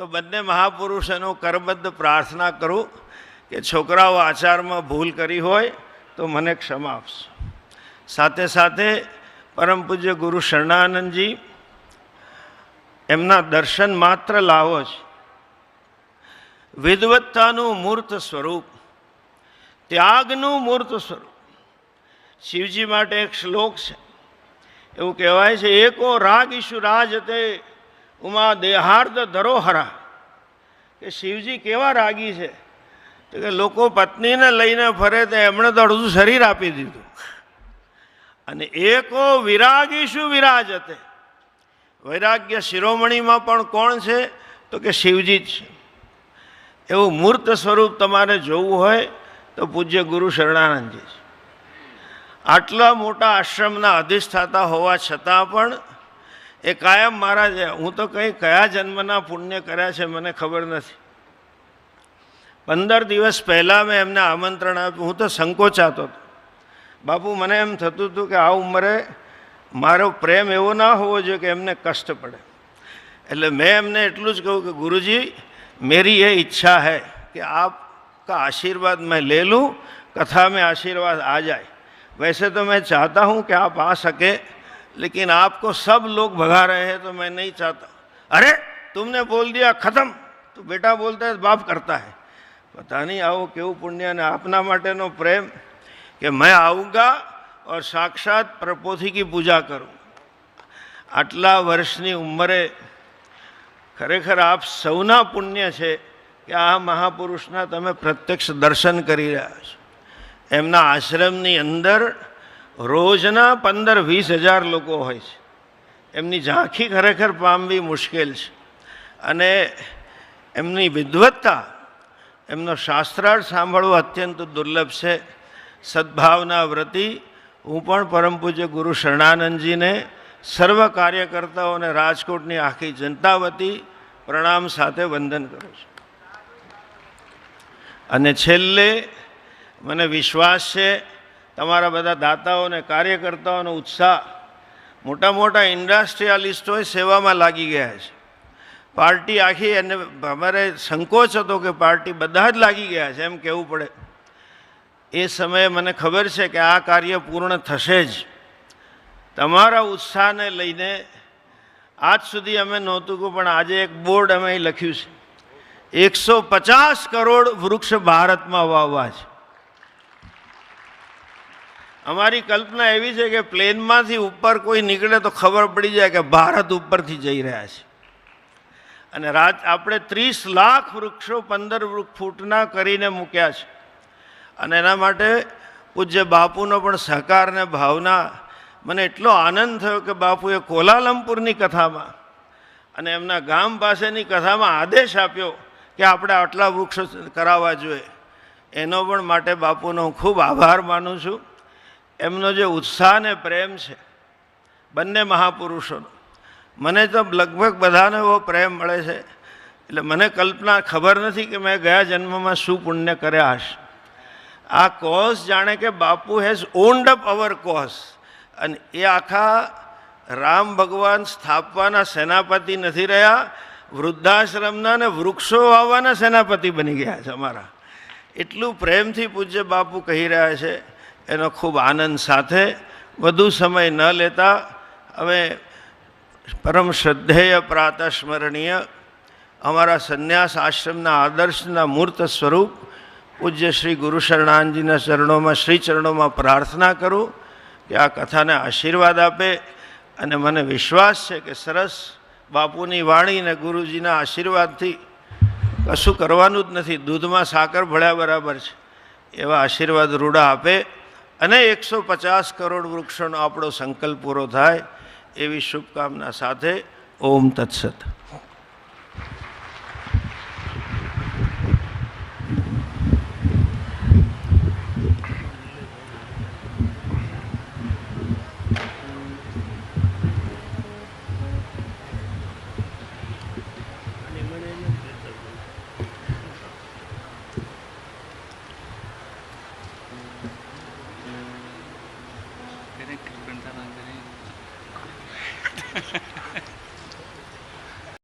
તો બંને મહાપુરુષોનો કરબદ્ધ પ્રાર્થના કરું કે છોકરાઓ આચારમાં ભૂલ કરી હોય તો મને ક્ષમા આપશો. સાથે સાથે પરમ પૂજ્ય ગુરુ શરણાનંદજી એમના દર્શન માત્ર લાવો છે. વિદવત્તાનું મૂર્ત સ્વરૂપ, ત્યાગનું મૂર્ત સ્વરૂપ. શિવજી માટે એક શ્લોક છે, એવું કહેવાય છે, એકો રાગ ઈશુ રાજતે ઉમા દેહાર્દ ધરોહરા. કે શિવજી કેવા રાગી છે તો કે લોકો પત્નીને લઈને ફરે તો એમણે તો અડધું શરીર આપી દીધું. અને એકો વિરાગીશુ વિરાજતે, વૈરાગ્ય શિરોમણીમાં પણ કોણ છે તો કે શિવજી જ છે. એવું મૂર્ત સ્વરૂપ તમારે જોવું હોય તો પૂજ્ય ગુરુ શરણાનંદજી છે. આટલા મોટા આશ્રમના અધિષ્ઠાતા હોવા છતાં પણ એ કાયમ મારા છે. હું તો કંઈ કયા જન્મના પુણ્ય કર્યા છે મને ખબર નથી. 15 દિવસ પહેલાં મેં એમને આમંત્રણ આપ્યું. હું તો સંકોચાતો હતો. બાપુ, મને એમ થતું હતું કે આ ઉંમરે મારો પ્રેમ એવો ના હોવો જોઈએ કે એમને કષ્ટ પડે. એટલે મેં એમને એટલું જ કહ્યું કે ગુરુજી, मेरी ये इच्छा है कि आपका आशीर्वाद मैं ले लूँ, कथा में आशीर्वाद आ जाए. वैसे तो मैं चाहता हूँ कि आप आ सके, लेकिन आपको सब लोग भगा रहे हैं तो मैं नहीं चाहता. अरे तुमने बोल दिया खत्म, तो बेटा बोलता है बाप करता है. पता नहीं आओ केवं पुण्य ने आपना माटेनो प्रेम कि मैं आऊँगा और साक्षात प्रपोथी की पूजा करूँ. आटला वर्षनी उम्रे खरेखर आप सौना पुण्य है कि आ महापुरुषना तमे प्रत्यक्ष दर्शन करी रह्या छो. एमना आश्रमनी अंदर रोजना 15-20 हज़ार लोको होय छे. एमनी झांखी खरेखर पामवी मुश्केल छे. अने एमनी विद्वत्ता, एमनो शास्त्रार्थ सांभळવો अत्यंत दुर्लभ छे. सद्भावना व्रती हूँ पण परम पूज्य गुरु शरणानंदजी ने सर्व कार्यकर्ताओं ने राजकोटनी आखी जनता वती प्रणाम साथे वंदन करूँ छुं. अने छेल्ले मने विश्वास है तमारा बधा दाताओं ने कार्यकर्ताओं उत्साह, मोटा मोटा इंडस्ट्रियलिस्टों सेवा में लागी गया है. पार्टी आखी अने अमारे संकोच हतो कि पार्टी बधा ज लागी गया है एम कहेवुं पड़े. ए समय मने खबर है कि आ कार्य पूर्ण थशे ज. तमारा उत्साह ने लईने आज सुधी अमे नहोतुं को पण आजे एक बोर्ड अमे लख्युं छे 150 करोड़ वृक्ष भारत में वाववा छे. अमारी कल्पना एवी छे कि प्लेन मांथी उपर कोई निकळे तो खबर पड़ी जाए कि भारत उपरथी जई रह्या छे. अने आपणे 30 लाख वृक्षो 15 फूटना करीने मूक्या छे. अने एना माटे पूज्य बापूनो पण सहकार ने भावना मने एटलो आनंद थयो कि बापुए कोलालंपुरनी कथामां अने एमना गाम पासेनी कथामां आदेश आप्यो कि आपणे आटला वृक्ष करावा जोईए. एनो पण माटे बापूनो खूब आभार मानुं छुं. एमनो जे उत्साह ने प्रेम छे बंने महापुरुषोनो, मने तो लगभग बधाने एवो प्रेम मळे छे એટલે મને કલ્પના ખબર નથી કે મેં ગયા જન્મમાં શું પુણ્ય કર્યા હશે. આ કોઝ જાણે કે Bapu has owned up our cause. અને એ આખા રામ ભગવાન સ્થાપવાના સેનાપતિ નથી રહ્યા, વૃદ્ધાશ્રમના ને વૃક્ષો વાવવાના સેનાપતિ બની ગયા છે અમારા. એટલું પ્રેમથી પૂજ્ય બાપુ કહી રહ્યા છે. એનો ખૂબ આનંદ સાથે વધુ સમય ન લેતા હવે પરમ શ્રદ્ધેય પ્રાતસ્મરણીય અમારા સંન્યાસ આશ્રમના આદર્શના મૂર્ત સ્વરૂપ પૂજ્ય શ્રી ગુરુ શરણાનંદજીના ચરણોમાં શ્રી ચરણોમાં પ્રાર્થના કરું कि आ कथा ने आशीर्वाद आपे. अने मने विश्वास है कि सरस बापूनी वाणी ने गुरुजीना आशीर्वाद थी कशुं करवानुं ज नथी, दूध में साकर भळ्या बराबर है एवा आशीर्वाद रूढ़ा आपे. अने 150 करोड़ वृक्षों आपणो संकल्प पूरो थाय एवी शुभकामना साथे ओम तत्सत.